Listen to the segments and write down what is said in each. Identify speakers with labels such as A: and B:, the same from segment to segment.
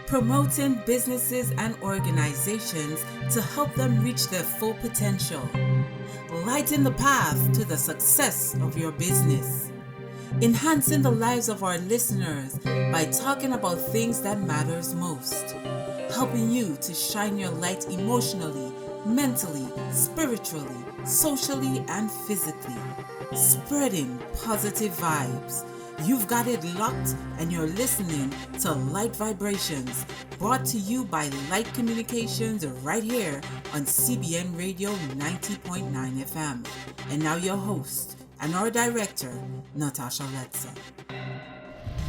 A: promoting businesses and organizations to help them reach their full potential. Lighten the path to the success of your business. Enhancing the lives of our listeners by talking about things that matters most. Helping you to shine your light emotionally, mentally, spiritually, socially, and physically. Spreading positive vibes. You've got it locked and you're listening to Light Vibrations, brought to you by Lyte Communications right here on CBN Radio 90.9 FM. And now your host and our director, Natasha Letza.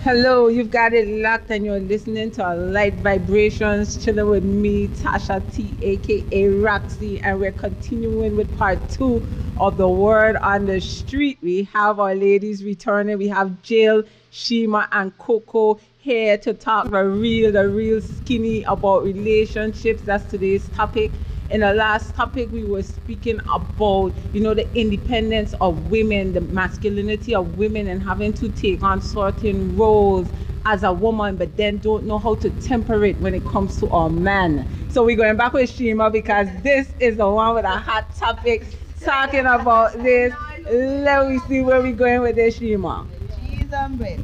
B: Hello, you've got it locked and you're listening to Light Vibrations, chilling with me, Tasha T, aka Roxy, and we're continuing with part 2 of the Word on the Street. We have our ladies returning. We have Jill, Shima, and Coco here to talk the real skinny about relationships. That's today's topic. In the last topic, we were speaking about, the independence of women, the masculinity of women, and having to take on certain roles as a woman, but then don't know how to temper it when it comes to our man. So we're going back with Shima because this is the one with a hot topic talking about this. Let me see where we're going with this, Shima.
C: Cheese and bread.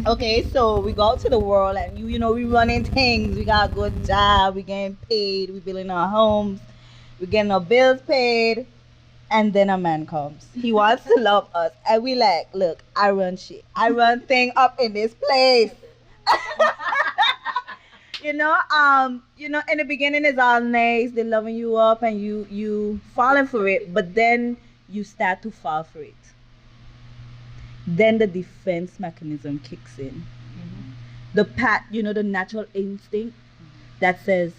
C: Okay, so we go out to the world and we running things. We got a good job, we getting paid, we building our homes, we getting our bills paid, and then a man comes. He wants to love us, and we like, look, I run shit. I run thing up in this place. In the beginning it's all nice, they're loving you up and you falling for it, but then you start to fall for it. Then the defense mechanism kicks in. Mm-hmm. The natural instinct that says,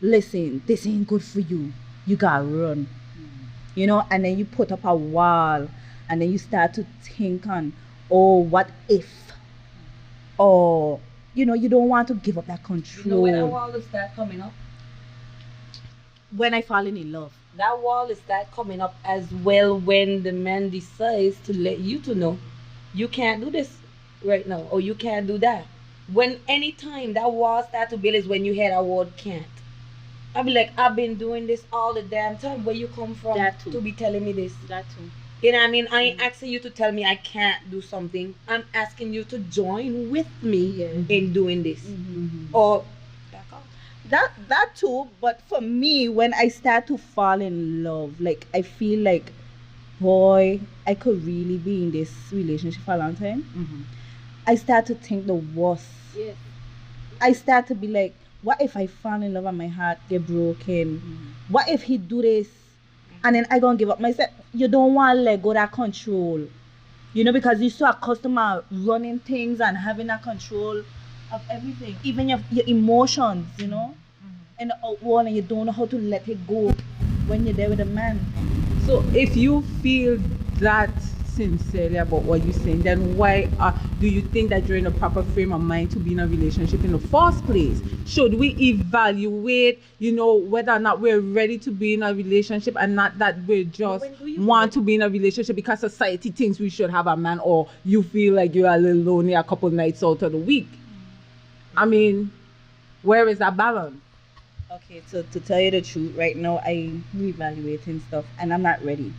C: listen, this ain't good for you. You gotta run. Mm-hmm. And then you put up a wall and then you start to think on, oh, what if? Or, you don't want to give up that control.
D: When that wall is start coming up?
C: When I fall in love.
D: That wall is start coming up as well when the man decides to let you to know you can't do this right now, or you can't do that. When anytime that wall start to build is when you hear that word can't. I'll be like, I've been doing this all the damn time. Where you come from to be telling me this?
C: That too.
D: You know what I mean? I ain't asking you to tell me I can't do something. I'm asking you to join with me in doing this. Mm-hmm. Or back off.
C: That too, but for me, when I start to fall in love, like I feel like, boy, I could really be in this relationship for a long time. Mm-hmm. I start to think the worst.
D: Yes.
C: I start to be like, what if I fall in love and my heart get broken? Mm-hmm. What if he do this and then I gonna give up myself? You don't want to let go of that control. Because you're so accustomed to running things and having that control of everything. Even your emotions, mm-hmm. And the outward, and you don't know how to let it go when you're there with a man.
B: So if you feel that sincerely about what you're saying, then why do you think that you're in a proper frame of mind to be in a relationship in the first place? Should we evaluate, whether or not we're ready to be in a relationship and not that we just want to be in a relationship because society thinks we should have a man, or you feel like you're a little lonely a couple nights out of the week? I mean, where is that balance?
C: Okay, so to tell you the truth, right now I'm reevaluating stuff and I'm not ready.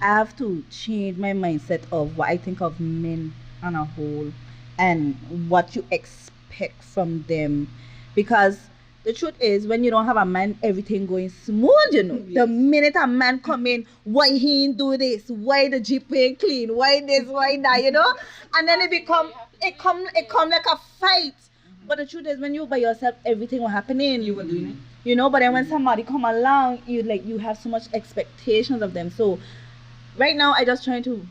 C: I have to change my mindset of what I think of men on a whole and what you expect from them. Because the truth is, when you don't have a man, everything going smooth, Yes. The minute a man come in, why he ain't do this? Why the Jeep ain't clean? Why this? Why that? And then it come like a fight. But the truth is, when you by yourself, everything will happen in.
D: You were doing it.
C: But then when somebody come along, you have so much expectations of them. So right now, I just trying to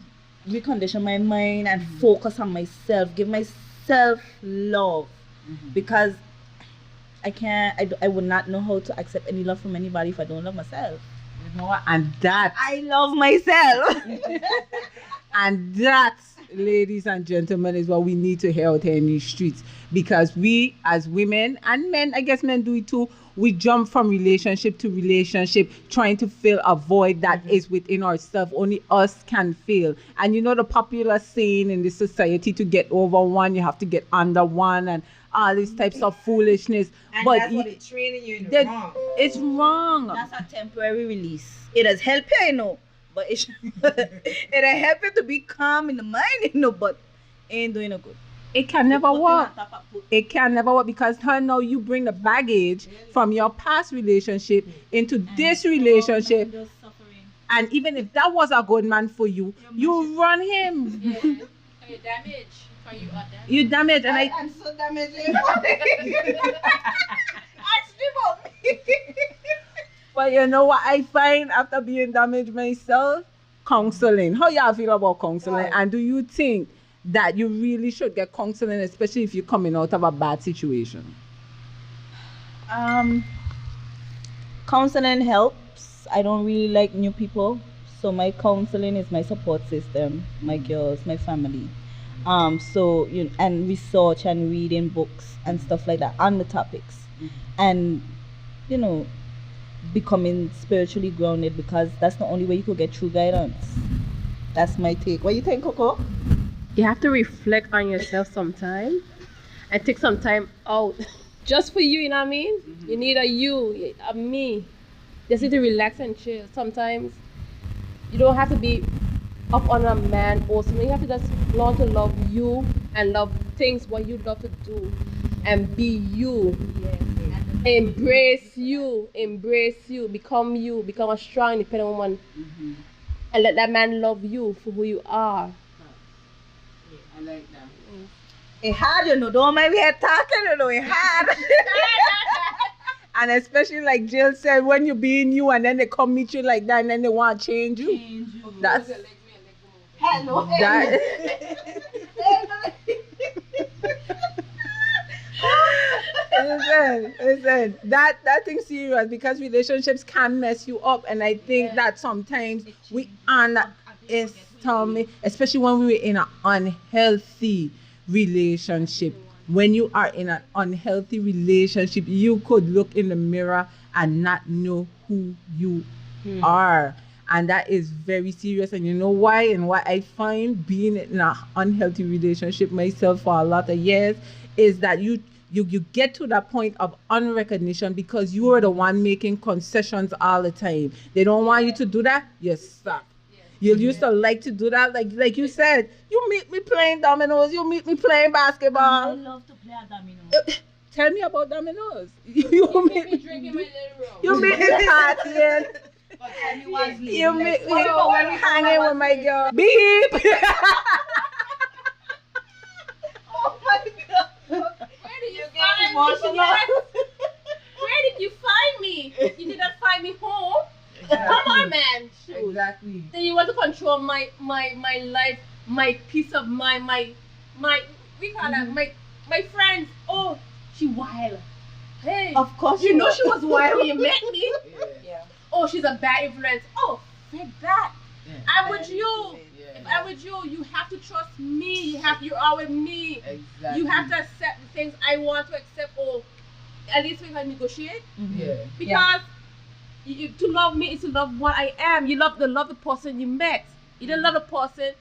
C: recondition my mind and focus on myself, give myself love, because I would not know how to accept any love from anybody if I don't love myself.
B: And that
C: I love myself.
B: and that's ladies and gentlemen, is what we need to hear out here in these streets. Because we, as women and men, I guess men do it too, we jump from relationship to relationship, trying to fill a void that is within ourselves. Only us can fill. And you know the popular saying in this society, to get over one, you have to get under one, and all these types of foolishness.
E: And
B: but
E: that's what they're training you in the
B: that-
E: wrong.
B: it's wrong.
C: That's a temporary release. It has helped you, you know, but it has helped you to be calm in the mind, you know, but ain't doing no good.
B: It can never
C: Putting
B: work.
C: on top of put-
B: It can never work because now you bring the baggage from your past relationship into this relationship.
C: Just suffering.
B: And even if that was a good man for you, you run him.
F: Yeah. You damage. For you are damaged.
B: You damage. And
C: I'm so damaged. Ask me about me.
B: but you know what I find after being damaged myself? Counseling. How y'all feel about counseling? And do you think that you really should get counseling, especially if you're coming out of a bad situation?
C: Counseling helps. I don't really like new people, so my counseling is my support system, my girls, my family. So and research and reading books and stuff like that on the topics, and becoming spiritually grounded, because that's the only way you could get true guidance. That's my take. What do you think, Coco?
F: You have to reflect on yourself sometime and take some time out just for you, you know what I mean? You need a me. Just need to relax and chill. Sometimes you don't have to be up on a man or something. You have to just learn to love you and love things what you love to do and be you. Embrace you, become a strong, independent woman, and let that man love you for who you are.
B: I like that.
C: It hard, don't mind me talking, it hard.
B: And especially like Jill said, when you're being you and then they come meet you like that and then they want to change you. That's
C: Hello.
B: that. Listen, that thing's serious because relationships can mess you up, and I think that sometimes we underestimate, especially when we were in an unhealthy relationship. When you are in an unhealthy relationship, you could look in the mirror and not know who you are. And that is very serious. And you know why? And what I find being in an unhealthy relationship myself for a lot of years is that you get to that point of unrecognition because you are the one making concessions all the time. They don't want you to do that, you suck. You used to like to do that, like you said. You meet me playing dominoes. You meet me playing basketball.
C: I love to play a domino.
B: Tell me about dominoes. You meet me
F: drinking my little room.
B: You meet me partying. You meet me hanging with my girl. Beep.
C: Oh my God.
F: Where did you find me? Where did you find me? You did not find me home. Come on, man. Shoot.
B: Exactly.
F: Then you want to control my life, my peace of mind, my we call that my friends. Oh, she wild. Hey,
C: Of course
F: you know she was wild when you met me.
C: Yeah.
F: Oh, she's a bad influence. Oh, forget that.
B: Yeah.
F: I'm with you. If I'm with you, you have to trust me. You are with me.
B: Exactly.
F: You have to accept the things I want to accept, or at least we can negotiate.
B: Yeah.
F: Because to love me is to love what I am. You love the person you met. You don't love the person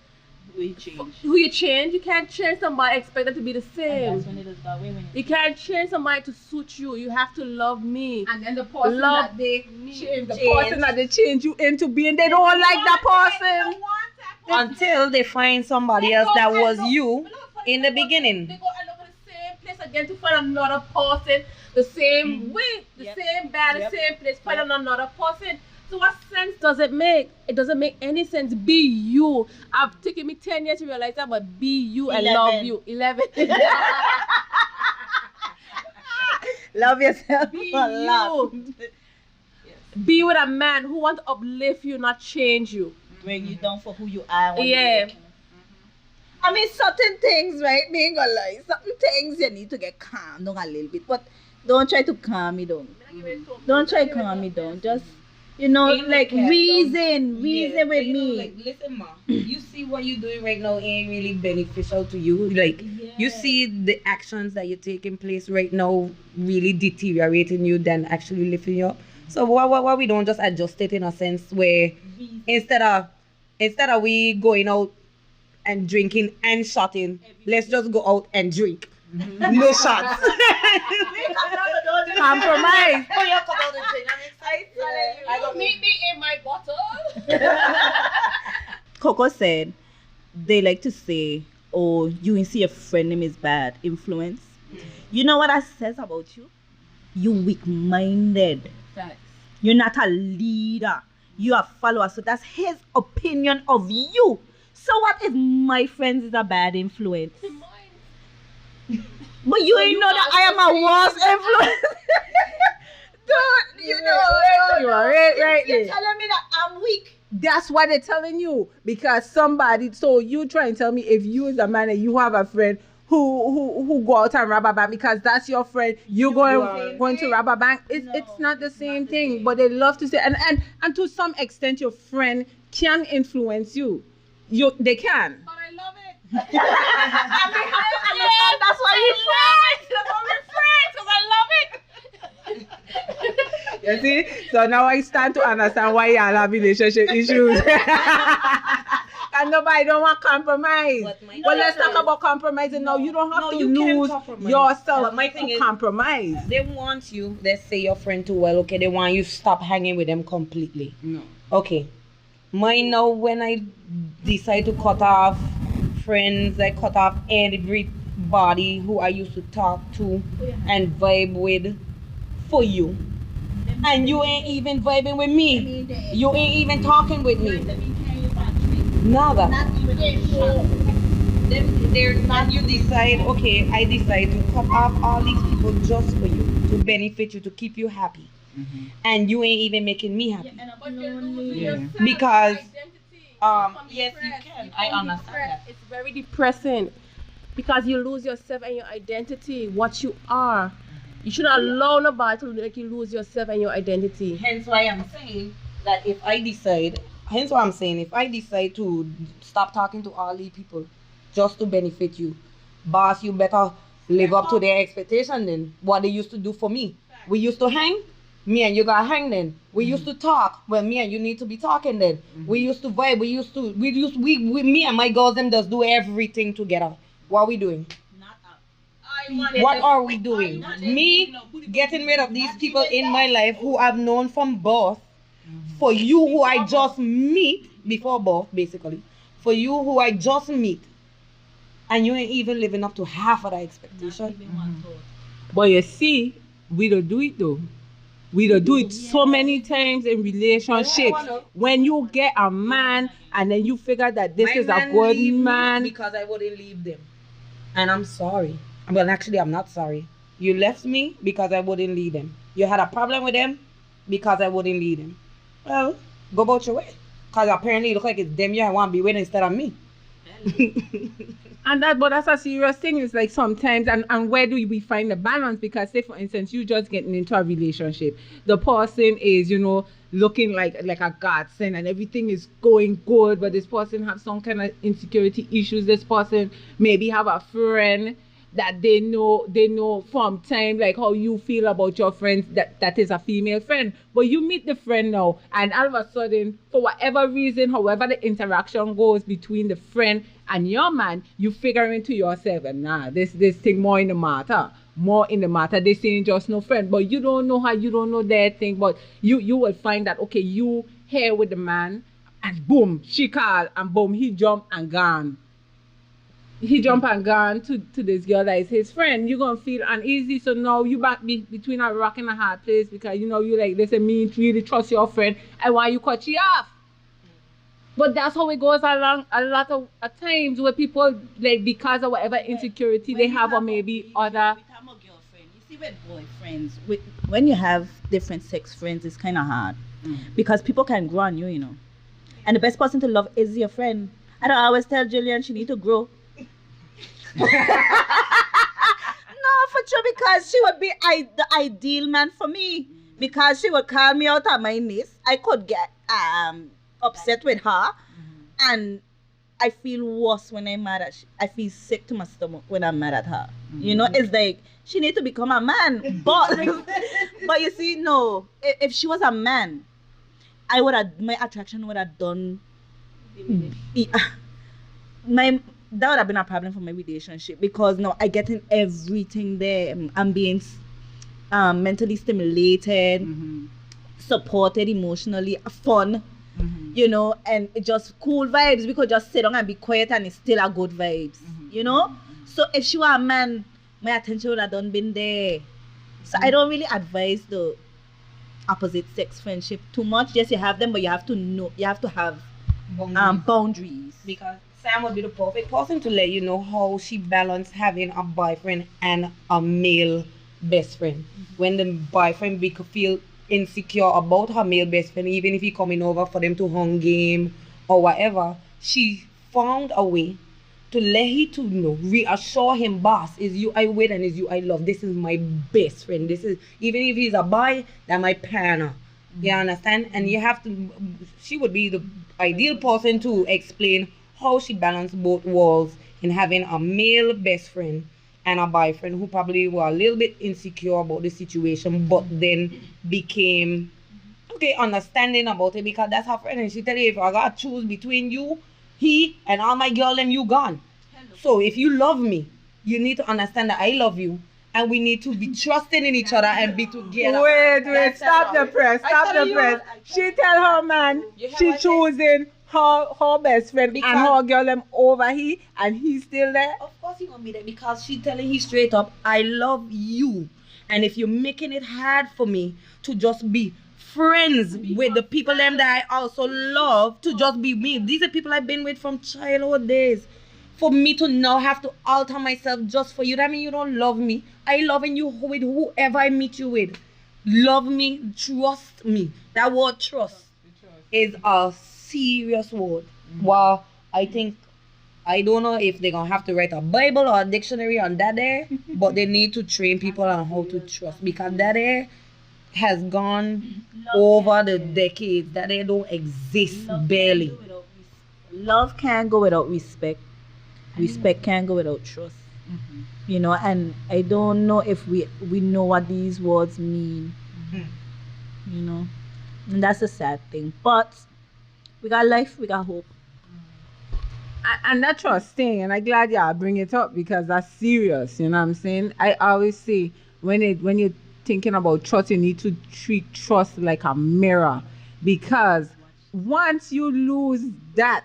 C: We change.
F: who you change. You can't change somebody and expect them to be the
C: And
F: same.
C: that's when it is that way. When
F: You can't change somebody to suit you. You have to love me.
B: And then the person
F: Love
B: that they
F: me.
B: change, the
C: Change.
B: person that they change you into being, they don't like that person.
E: Until they find somebody else that was you in the beginning.
F: They go and look at the same place again to find another person, the same way, the
C: Yep.
F: same band,
C: Yep.
F: the same place, find
C: Yep.
F: another person. So what sense does it make? It doesn't make any sense. Be you. I've taken me 10 years to realize that, but be you and
C: 11.
F: love you. 11.
C: love yourself
F: Be
C: a lot.
F: Be with a man who wants to uplift you, not change you.
C: Bring you down for who you are. when
F: Yeah.
C: you're- I mean, certain things, right? Being gonna lie, certain things you need to get calm down a little bit, but don't try to calm me down. Don't try to calm me down. Just You know,
D: Ain't
C: like
D: like that,
C: reason
D: Yeah,
C: with
D: you know,
C: me.
D: like, listen, ma, you see what you're doing right now ain't really beneficial to you. Like, you see the actions that you're taking place right now really deteriorating you than actually lifting you up. So why we don't just adjust it in a sense where instead of we going out and drinking and shotting, let's just go out and drink. No shots.
C: Compromise.
F: Meet me in my bottle.
C: Coco said they like to say, "Oh, you see a friend name is bad influence." You know what that says about you? You weak-minded. You're not a leader. You are a follower. So that's his opinion of you. So what if my friends is a bad influence? But you ain't know that I am a worse influence.
B: Dude, you know, you are right
C: You're
B: there.
C: telling me that I'm weak.
B: That's what they're telling you. Because somebody, so you try and tell me if you as a man and you have a friend who go out and rob a bank because that's your friend, you going to rob a bank. It's not the same thing. But they love to say and to some extent your friend can influence you. They can.
F: But I love it.
C: That's why you friends.
F: We're friends because I love it.
B: You see? So now I start to understand why y'all have relationship issues. And nobody don't want compromise. But let's talk about compromising now. You don't have to
D: you can
B: lose
D: compromise.
B: yourself
D: But my thing
B: to
D: is-
B: compromise.
D: They want you, let's say your friend too well, okay, they want you to stop hanging with them completely.
B: No.
D: Okay. Mine now, when I decide to cut off friends, I cut off everybody who I used to talk to and vibe with for you. And you ain't even vibing with me. You ain't even talking with me. Nada. And you decide, okay, I decide to cut off all these people just for you, to benefit you, to keep you happy. And you ain't even making me happy.
F: But you're losing
B: Yeah.
F: yourself,
D: Because,
F: identity.
D: yes, you
F: Depressed.
D: can.
F: You
D: I
F: become
D: understand
F: depressed.
D: that.
F: It's very depressing because you lose yourself and your identity, what you are. You should not allow nobody to make you lose yourself and your identity.
D: Hence why I'm saying that if I decide to stop talking to all these people just to benefit you, boss, you better live up to their expectation then. What they used to do for me. We used to hang, me and you got hang then. We used to talk, well, me and you need to be talking then. We used to vibe, me and my girls them just do everything together. What we doing? What are we doing? Me getting rid of these people in my life who I've known from birth, for you who I just meet before birth, basically, for you who I just meet, and you ain't even living up to half of that expectation.
B: But you see, we don't do it though. We don't do it so many times in relationships. When you get a man and then you figure that this
D: My
B: is a
D: man
B: good
D: leave me
B: man.
D: because I wouldn't leave them, and I'm sorry. Well, actually, I'm not sorry. You left me because I wouldn't leave them. You had a problem with them because I wouldn't leave them. Well, go about your way. Because apparently it looks like it's them you want to be with instead of me.
B: But that's a serious thing. It's like sometimes, and where do we find the balance? Because say, for instance, you just getting into a relationship. The person is, looking like a godsend and everything is going good, but this person have some kind of insecurity issues. This person maybe have a friend that they know from time, like how you feel about your friends, that is a female friend. But you meet the friend now, and all of a sudden, for whatever reason, however the interaction goes between the friend and your man, you figure into yourself, and this thing more in the matter. This ain't just no friend. But you don't know how, you don't know that thing, but you will find that, okay, you here with the man, and boom, she called, and boom, he jumped and gone. He jump and gone to this girl that is his friend. You're gonna feel uneasy. So now you back between a rock and a hard place, because you like, listen, me really trust your friend, and why you cut you off. But that's how it goes along a lot of times, where people, like, because of whatever insecurity they have, or maybe other.
C: We talk about girlfriend. You see, with boyfriends, when you have different sex friends, it's kind of hard because people can grow on you, And the best person to love is your friend. I don't always tell Jillian she need to grow. No, for sure, because she would be the ideal man for me. because she would call me out at my niece. I could get upset with her, and I feel worse when I'm mad at. I feel sick to my stomach when I'm mad at her. You know, it's like she need to become a man, but but you see, no. If she was a man, I would have my attraction would have done. My that would have been a problem for my relationship because now I getting everything there. I'm being mentally stimulated, supported emotionally, fun, you know, and it just cool vibes. We could just sit down and be quiet and it's still a good vibes, you know. So if she were a man, my attention would have done been there. So I don't really advise the opposite sex friendship too much. Yes, you have them, but you have to know, you have to have boundaries.
D: Because Sam would be the perfect person to let you know how she balanced having a boyfriend and a male best friend. When the boyfriend feel insecure about her male best friend, even if he coming over for them to hung game or whatever, she found a way to let he to know, reassure him, boss, is you I with and is you I love. This is my best friend. This is, even if he's a boy, that's my partner. You understand? And you have to, she would be the ideal person to explain how she balanced both worlds in having a male best friend and a boyfriend who probably were a little bit insecure about the situation, but then became okay, understanding about it because that's her friend. And she tell you, if I gotta choose between you, he, and all my girl, them, you gone. So if you love me, you need to understand that I love you. And we need to be trusting in each other and be together.
B: Wait, stop the press, stop the press. She tell her man she choosing her best friend and her girl them over he, and he's still there.
D: Of course he gonna be there because she telling he straight up, I love you. And if you're making it hard for me to just be friends with the people them that I also love, to just be me. These are people I've been with from childhood days. For me to now have to alter myself just for you, that means you don't love me. I loving you with whoever I meet you with. Love me, trust me. That word trust is a serious word. Well, I don't know if they're gonna have to write a Bible or a dictionary on that there, but they need to train people on how to trust, because that there has gone over the decades. That they don't exist barely.
C: Love can't go without respect. Respect can't go without trust. You know, and I don't know if we know what these words mean. You know, and that's a sad thing. But we got life, we got hope.
B: And that trust thing, and I'm glad y'all bring it up because that's serious. You know what I'm saying? I always say when you're thinking about trust, you need to treat trust like a mirror, because once you lose that,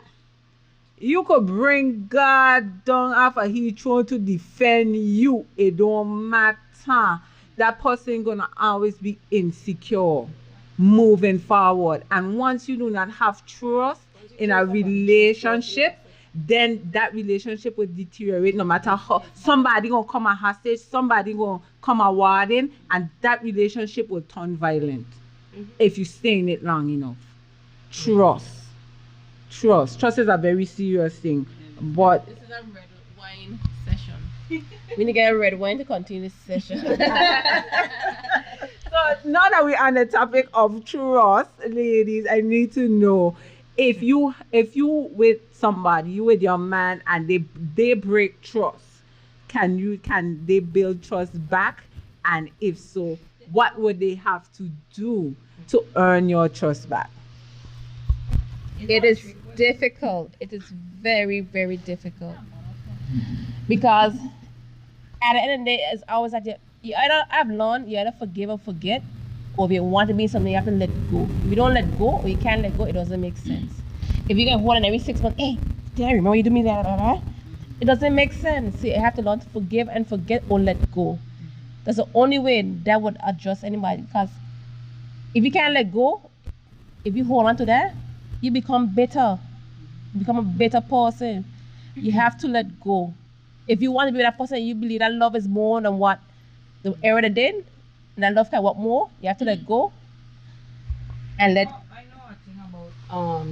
B: you could bring God down after he trying to defend you. It don't matter. That person gonna always be insecure moving forward. And once you do not have trust in a relationship, then that relationship will deteriorate no matter how. Somebody gonna come a hostage, somebody gonna come a warden, and that relationship will turn violent if you stay in it long enough. Trust is a very serious thing. But
F: this is a red wine session. We need to get a red wine to continue this session.
B: So now that we're on the topic of trust, ladies, I need to know if you with somebody, you with your man, and they break trust, can they build trust back? And if so, what would they have to do to earn your trust back?
F: It is difficult. It is very, very difficult. Because at the end of the day, it's always like you either have learned, you either forgive or forget, or if you want to be something, you have to let go. If you don't let go, or you can't let go, it doesn't make sense. If you get hold on every 6 months, hey, did I remember you do me that? It doesn't make sense. So you have to learn to forgive and forget or let go. That's the only way that would adjust anybody. Because if you can't let go, if you hold on to that, you become bitter. You become a better person. You have to let go. If you want to be with that person, you believe that love is more than what the era did, and that love can work more, you have to let go and let.
D: I know a thing about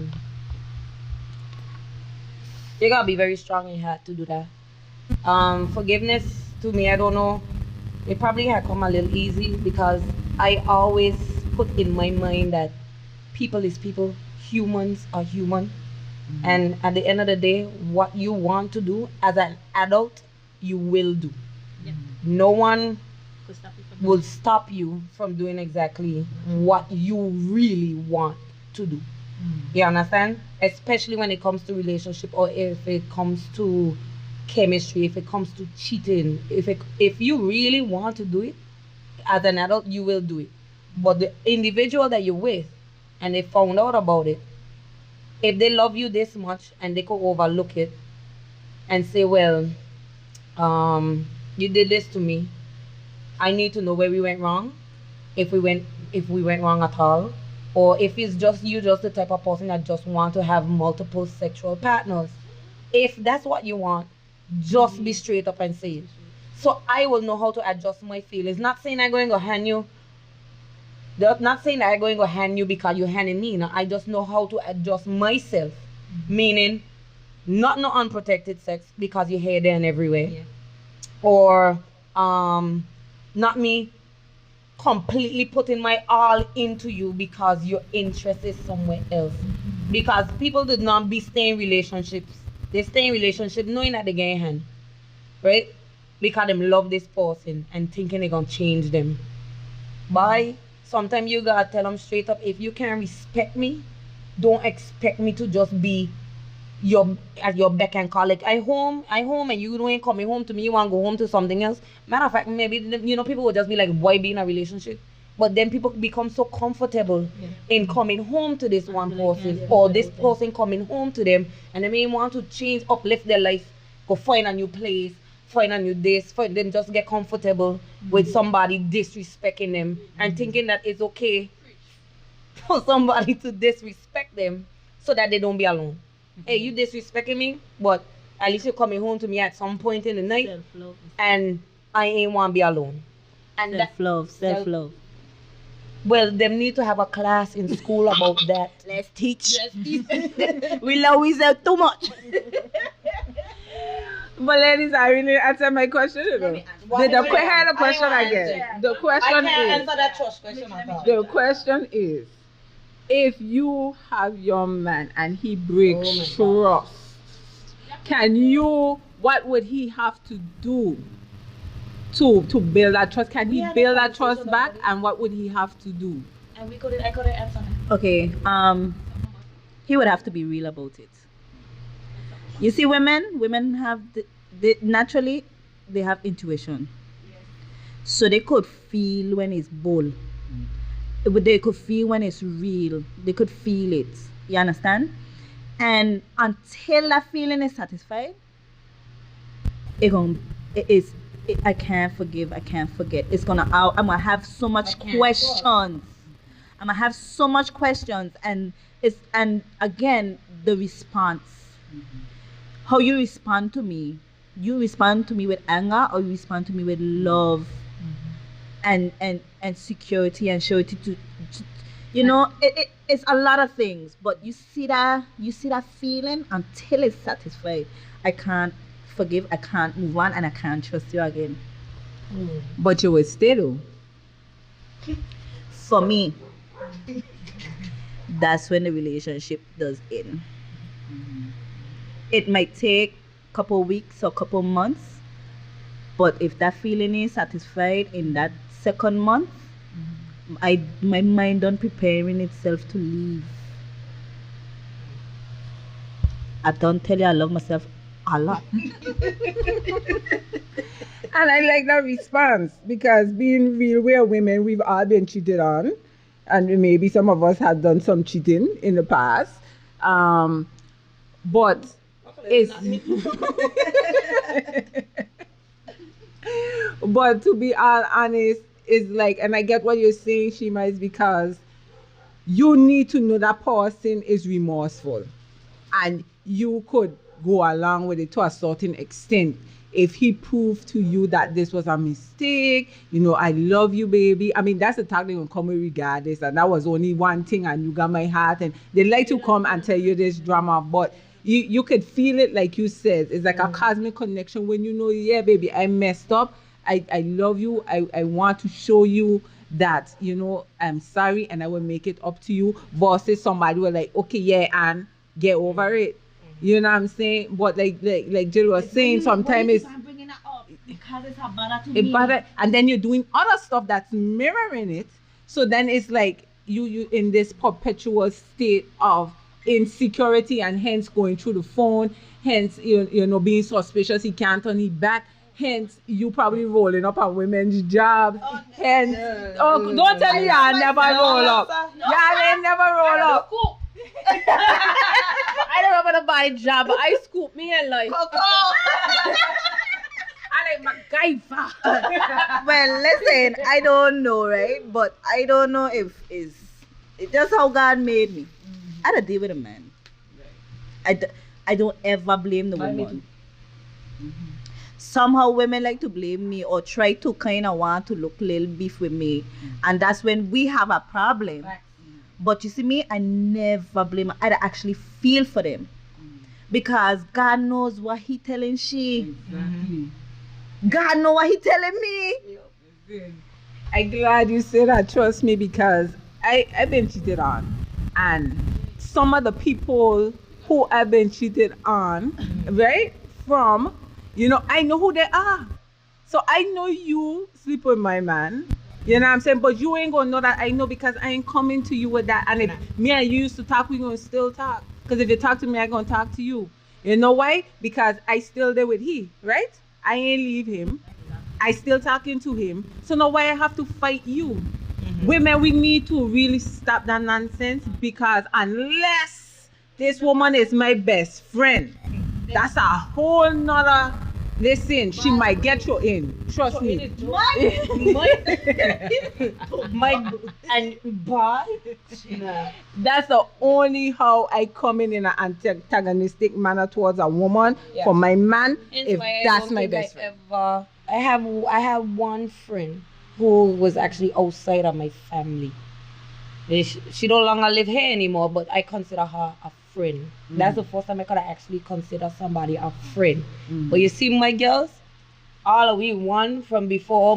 D: you gotta be very strong in your heart to do that. Forgiveness to me, I don't know. It probably had come a little easy because I always put in my mind that people is people, humans are human. And at the end of the day, what you want to do as an adult, you will do. No one will stop you from doing exactly what you really want to do. You understand? Especially when it comes to relationship, or if it comes to chemistry, if it comes to cheating. If you really want to do it as an adult, you will do it. But the individual that you're with and they found out about it, if they love you this much and they could overlook it and say, well, you did this to me, I need to know where we went wrong, if we went wrong at all, or if it's just you, just the type of person that just want to have multiple sexual partners. If that's what you want, just be straight up and say it. So I will know how to adjust my feelings. Not saying I'm going to hand you, not saying that I'm going to hand you because you're handing me. No, I just know how to adjust myself. Meaning, not no unprotected sex because you're here, there, and everywhere. Yeah. Or not me completely putting my all into you because your interest is somewhere else. Because people did not be staying in relationships. They stay in relationship knowing that they get in hand. Right? Because them love this person and thinking they're going to change them. Bye. Sometimes you got to tell them straight up, if you can't respect me, don't expect me to just be at your beck and call. Like, I home and you ain't coming home to me, you want to go home to something else. Matter of fact, maybe, people would just be like, why be in a relationship? But then people become so comfortable in coming home to this one person, or this person coming home to them, and they may want to change, uplift their life, go find a new place, find a new this, for them just get comfortable with somebody disrespecting them and thinking that it's okay for somebody to disrespect them so that they don't be alone. Hey, you disrespecting me, but at least you're coming home to me at some point in the night. Self-love. And I ain't want to be alone. And
C: Self-love.
D: Well, them need to have a class in school about that.
C: Let's teach. We love ourselves too much.
B: But ladies, I really answer my question. The question again. The question
E: I can't
B: is.
E: answer that trust question at all.
B: The question is, if you have your man and he breaks trust, what would he have to do to build that trust? Can he build that trust back, and what would he have to do?
E: And I couldn't answer that.
C: Okay, he would have to be real about it. You see, women have naturally they have intuition, so they could feel when it's bull. They could feel when it's real. They could feel it. You understand? And until that feeling is satisfied, I can't forgive. I can't forget. I'm gonna have so much questions. I'm gonna have so much questions, and again the response. How you respond to me? You respond to me with anger, or you respond to me with love, and security and surety to it's a lot of things. But you see that feeling until it's satisfied. I can't forgive, I can't move on, and I can't trust you again.
B: But you would stay though.
C: For me, that's when the relationship does end. It might take a couple weeks or couple months, but if that feeling is satisfied in that second month, my mind done preparing itself to leave. I don't tell you I love myself a lot.
B: And I like that response, because being real, we're women, we've all been cheated on, and maybe some of us have done some cheating in the past. But it's but to be all honest, is like, and I get what you're saying, Shima, is because you need to know that person is remorseful, and you could go along with it to a certain extent if he proved to you that this was a mistake. I love you, baby. I mean, that's the talk they're gonna come with regardless, and that was only one thing, and you got my heart, and they like to come and tell you this drama, but you could feel it, like you said. It's like a cosmic connection when yeah, baby, I messed up. I love you. I want to show you that, I'm sorry and I will make it up to you. Versus somebody will like, okay, yeah, and get over it. You know what I'm saying? But like Jill was saying, sometimes it's
C: bringing it up because it's a bother to
B: it
C: me.
B: bother, and then you're doing other stuff that's mirroring it. So then it's like you in this perpetual state of insecurity, and hence going through the phone, hence being suspicious. He can't turn his back. Hence, you probably rolling up on women's jobs. Hence, don't tell me I never roll up. Y'all ain't never roll up.
F: I don't know about a body job, but I scoop me in like
C: Coco.
F: I like MacGyver.
C: Well, listen, I don't know, right? But I don't know if it's just how God made me. I don't deal with a man. I don't ever blame the woman. Somehow women like to blame me or try to kind of want to look little beef with me. And that's when we have a problem. But you see me, I never blame them. I actually feel for them. Because God knows what he telling she. God know what he telling me.
B: I'm glad you said that, trust me, because I've been cheated on. And some of the people who I've been cheated on, right, from, I know who they are. So I know you sleep with my man. You know what I'm saying? But you ain't gonna know that I know, because I ain't coming to you with that. And if me and you used to talk, we gonna still talk. Because if you talk to me, I gonna talk to you. You know why? Because I still there with he, right? I ain't leave him. I still talking to him. So now why I have to fight you? Women, we need to really stop that nonsense, because unless this woman is my best friend, that's a whole nother. Listen, she might get you in. Trust me. That's the only how I come in an antagonistic manner towards a woman for my man. If that's my best friend.
D: I have one friend who was actually outside of my family. She no longer live here anymore, but I consider her a friend. That's the first time I could actually consider somebody a friend. But you see, my girls, all of we one from before.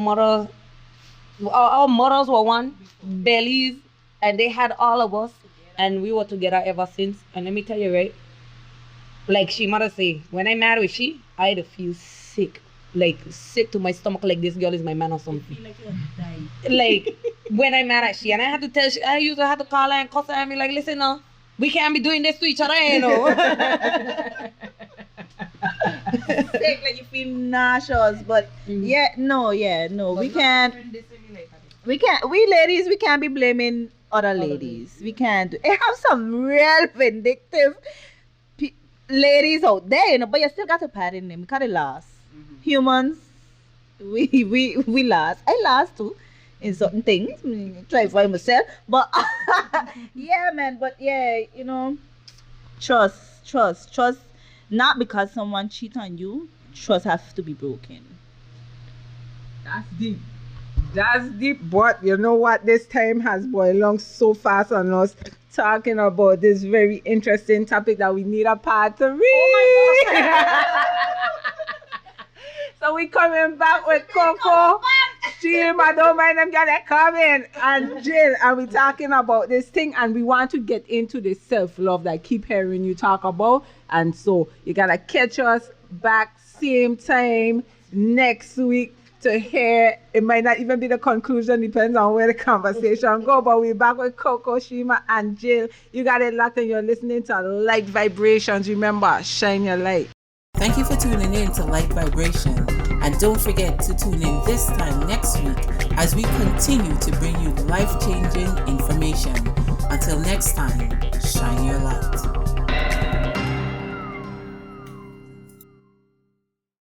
D: Our mothers were one, bellies, and they had all of us, and we were together ever since. And let me tell you, right, like she mother say, when I married with she, I had to feel sick. Like sick to my stomach, like this girl is my man or something.
C: Feel like you're dying.
D: Like when I married at she, and I had to tell she, I used to have to call her and cuss her and be like, listen now, we can't be doing this to each other, you know.
C: Sick, like you feel nauseous, but no, we can't. We ladies, we can't be blaming other ladies. We can't. I have some real vindictive ladies out there, but you still got to pardon them because they last. Humans, we last. I last too in certain things. Try for myself, but yeah, man. But yeah, trust. Not because someone cheat on you. Trust has to be broken.
B: That's deep, but you know what? This time has boiled along so fast on us talking about this very interesting topic that we need a part 3. Oh my God. So we coming back with Coco, Shima, don't mind them gonna come in, and Jill, and we talking about this thing, and we want to get into the self-love that I keep hearing you talk about. And so you gotta catch us back same time next week to hear. It might not even be the conclusion, depends on where the conversation go, but we're back with Coco, Shima, and Jill. You got it locked and you're listening to Light Vibrations. Remember, shine your light.
A: Thank you for tuning in to Light Vibration, and don't forget to tune in this time next week as we continue to bring you life-changing information. Until next time, shine your light.